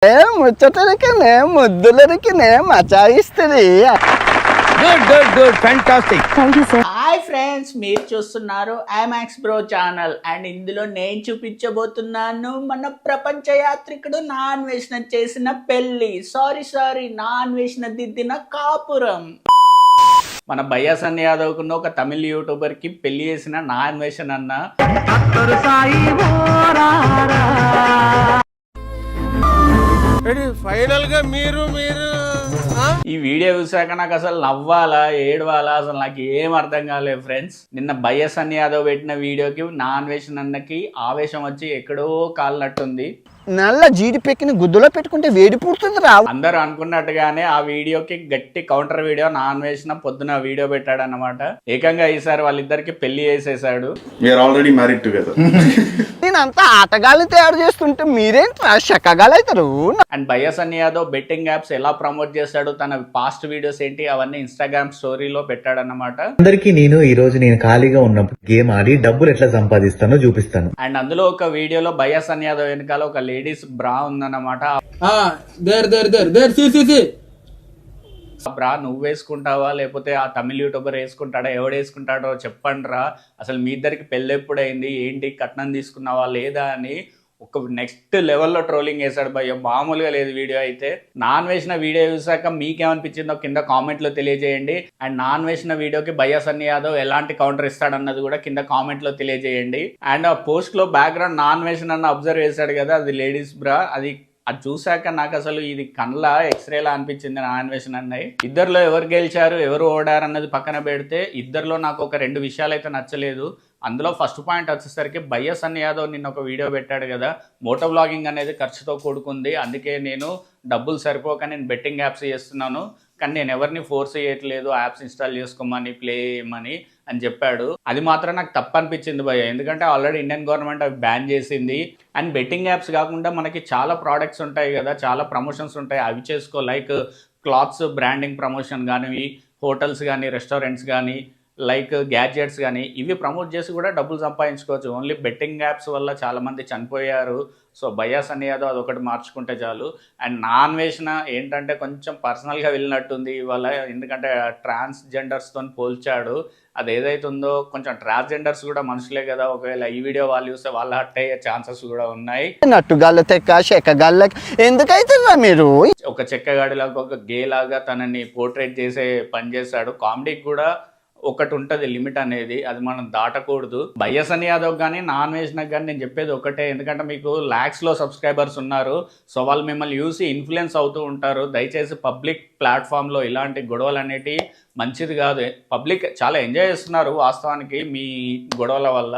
ముచ్చటరికినే ముద్దులరికినే మచాయిస్తుంది. Good good good fantastic. Thank you sir. Hi friends, మీరు చూస్తున్నారు ఐమాక్స్ బ్రో ఛానల్. అండ్ ఇందులో నేను చూపించబోతున్నాను మన ప్రపంచ యాత్రికుడు నాన్ వేషణ చేసిన పెళ్లి, సారీ నాన్ వేషణ దిద్దిన కాపురం. మన బయ్యాసన్ యాదవ్ కున్న ఒక తమిళ యూట్యూబర్ కి పెళ్లి చేసిన నాన్ వేషణ అన్న. ఫైనల్ గా మీరు ఈ వీడియో చూసాక నాకు అసలు నవ్వాలా ఏడవాలా అసలు నాకు ఏం అర్థం కాలేదు ఫ్రెండ్స్. నిన్న బయ్యాసన్ యాదవ్ పెట్టిన వీడియోకి నాన్ వేషణ అన్నకి ఆవేశం వచ్చి ఎక్కడో కాలినట్టుంది. నల్ల జీడిపెక్కిని గుద్దులో పెట్టుకుంటే వేడి పుడుతుంది రా. అందరూ అనుకున్నట్టుగానే ఆ వీడియోకి గట్టి కౌంటర్ వీడియో నాన్ వేసిన పొద్దున వీడియో పెట్టాడు అన్నమాట. ఏకంగా ఈసారి వాళ్ళిద్దరికి పెళ్లి చేసేసాడు. Already married together. నేనంతా ఆటగాళ్ళు తయారు చేస్తుంటే మీరేంట్రా శకగాలు అవుతారు. అండ్ బయ్యాసన్ యాదవ్ బెట్టింగ్ యాప్స్ ఎలా ప్రమోట్ చేస్తాడు, తన పాస్ట్ వీడియోస్ ఏంటి అవన్నీ ఇన్స్టాగ్రామ్ స్టోరీలో పెట్టాడు అన్నమాట. అందరికి ఈ రోజు నేను ఖాళీగా ఉన్నప్పుడు గేమ్ ఆడి డబ్బులు ఎట్లా సంపాదిస్తానో చూపిస్తాను. అండ్ అందులో ఒక వీడియోలో బయ్యాసన్ యాదవ్ వెనకాల ఒక లేడీస్ బ్రా ఉందన్నమాట. ఆ బ్రా నువ్వు వేసుకుంటావా లేకపోతే ఆ తమిళ యూట్యూబర్ వేసుకుంటాడా, ఎవడు వేసుకుంటాడో చెప్పండి రా, అసలు మీ ఇద్దరికి పెళ్ళి ఎప్పుడైంది, ఏంటి కట్నం తీసుకున్నావా లేదా అని ఒక నెక్స్ట్ లెవెల్లో ట్రోలింగ్ చేశాడు భయ్య. మామూలుగా లేదు వీడియో అయితే. నాన్ వేసిన వీడియో చూసాక మీకేమనిపించిందో కింద కామెంట్లో తెలియజేయండి. అండ్ నాన్ వేసిన వీడియోకి బయ్యాసన్ యాదవ్ ఎలాంటి కౌంటర్ ఇస్తాడన్నది కూడా కింద కామెంట్లో తెలియజేయండి. అండ్ ఆ పోస్ట్లో బ్యాక్గ్రౌండ్ నాన్ వేసిన అన్న అబ్జర్వ్ చేశాడు కదా, అది లేడీస్ బ్రా. అది చూసాక నాకు అసలు ఇది కళ్ళ ఎక్స్రేలా అనిపించింది నాన్ వేషన్ అన్నయ్య. ఇద్దరిలో ఎవరు గెలిచారు ఎవరు ఓడారు అన్నది పక్కన పెడితే ఇద్దరిలో నాకు ఒక 2 విషయాలు అయితే నచ్చలేదు. అందులో ఫస్ట్ పాయింట్ వచ్చేసరికి బయ్యాసన్ యాదవ్ నిన్న ఒక వీడియో పెట్టాడు కదా, మోటో వ్లాగింగ్ అనేది ఖర్చుతో కూడుకుంది, అందుకే నేను డబ్బులు సరిపోక నేను బెట్టింగ్ యాప్స్ చేస్తున్నాను, కానీ నేను ఎవరిని ఫోర్స్ చేయట్లేదు యాప్స్ ఇన్స్టాల్ చేసుకోమని ప్లే చేయమని అని చెప్పాడు. అది మాత్రం నాకు తప్పు అనిపించింది భయ్య, ఎందుకంటే ఆల్రెడీ ఇండియన్ గవర్నమెంట్ అవి బ్యాన్ చేసింది. అండ్ బెట్టింగ్ యాప్స్ కాకుండా మనకి చాలా ప్రోడక్ట్స్ ఉంటాయి కదా, చాలా ప్రమోషన్స్ ఉంటాయి, అవి చేసుకో. లైక్ క్లాత్స్ బ్రాండింగ్ ప్రమోషన్ కానీ, హోటల్స్ కానీ, రెస్టారెంట్స్ కానీ, లైక్ గ్యాడ్జెట్స్ కానీ, ఇవి ప్రమోట్ చేసి కూడా డబ్బులు సంపాదించుకోవచ్చు. ఓన్లీ బెట్టింగ్ యాప్స్ వల్ల చాలామంది చనిపోయారు. సో బయ్యాసన్ యాదవ్ అదొకటి మార్చుకుంటే చాలు. అండ్ నాన్ వేషణ ఏంటంటే కొంచెం పర్సనల్గా వెళ్ళినట్టుంది ఇవాళ, ఎందుకంటే ట్రాన్స్జెండర్స్తో పోల్చాడు. అది ఏదైతుందో కొంచెం ట్రాన్స్జెండర్స్ కూడా మనుషులే కదా, ఒకవేళ ఈ వీడియో వాళ్ళు చూస్తే వాళ్ళు హర్ట్ అయ్యే ఛాన్సెస్ కూడా ఉన్నాయి. నట్టుగాళ్ళ తెక్క శకగాళ్ళకి ఎందుకైతుందా మీరు? ఒక చెక్కగాడిలాగా ఒక గే లాగా తనని పోర్ట్రేట్ చేసే పని చేశాడు. కామెడీకి కూడా ఒకటి ఉంటుంది లిమిట్ అనేది, అది మనం దాటకూడదు. బయ్యాసన్ యాదవ్ కానీ నాన్ వేషణకు కానీ నేను చెప్పేది ఒకటే, ఎందుకంటే మీకు ల్యాక్స్లో సబ్స్క్రైబర్స్ ఉన్నారు. సో వాళ్ళు మిమ్మల్ని చూసి ఇన్ఫ్లుయెన్స్ అవుతూ ఉంటారు. దయచేసి పబ్లిక్ ప్లాట్ఫామ్లో ఇలాంటి గొడవలు అనేటివి మంచిది కాదు. పబ్లిక్ చాలా ఎంజాయ్ చేస్తున్నారు వాస్తవానికి మీ గొడవల వల్ల.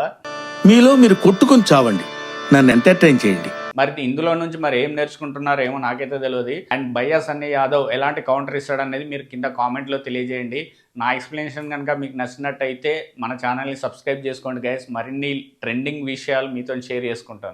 మీలో మీరు కొట్టుకొని చావండి, నన్ను ఎంటర్టైన్ చేయండి. మరి ఇందులో నుంచి మరి ఏం నేర్చుకుంటున్నారో ఏమో నాకైతే తెలియదు. అండ్ బయ్యాసన్ యాదవ్ ఎలాంటి కౌంటర్ ఇస్తాడు అనేది మీరు కింద కామెంట్లో తెలియజేయండి. నా ఎక్స్ప్లెనేషన్ కనుక మీకు నచ్చినట్టయితే మన ఛానల్ని సబ్స్క్రైబ్ చేసుకోండి గైస్. మరిన్ని ట్రెండింగ్ విషయాలు మీతో షేర్ చేసుకుంటాను.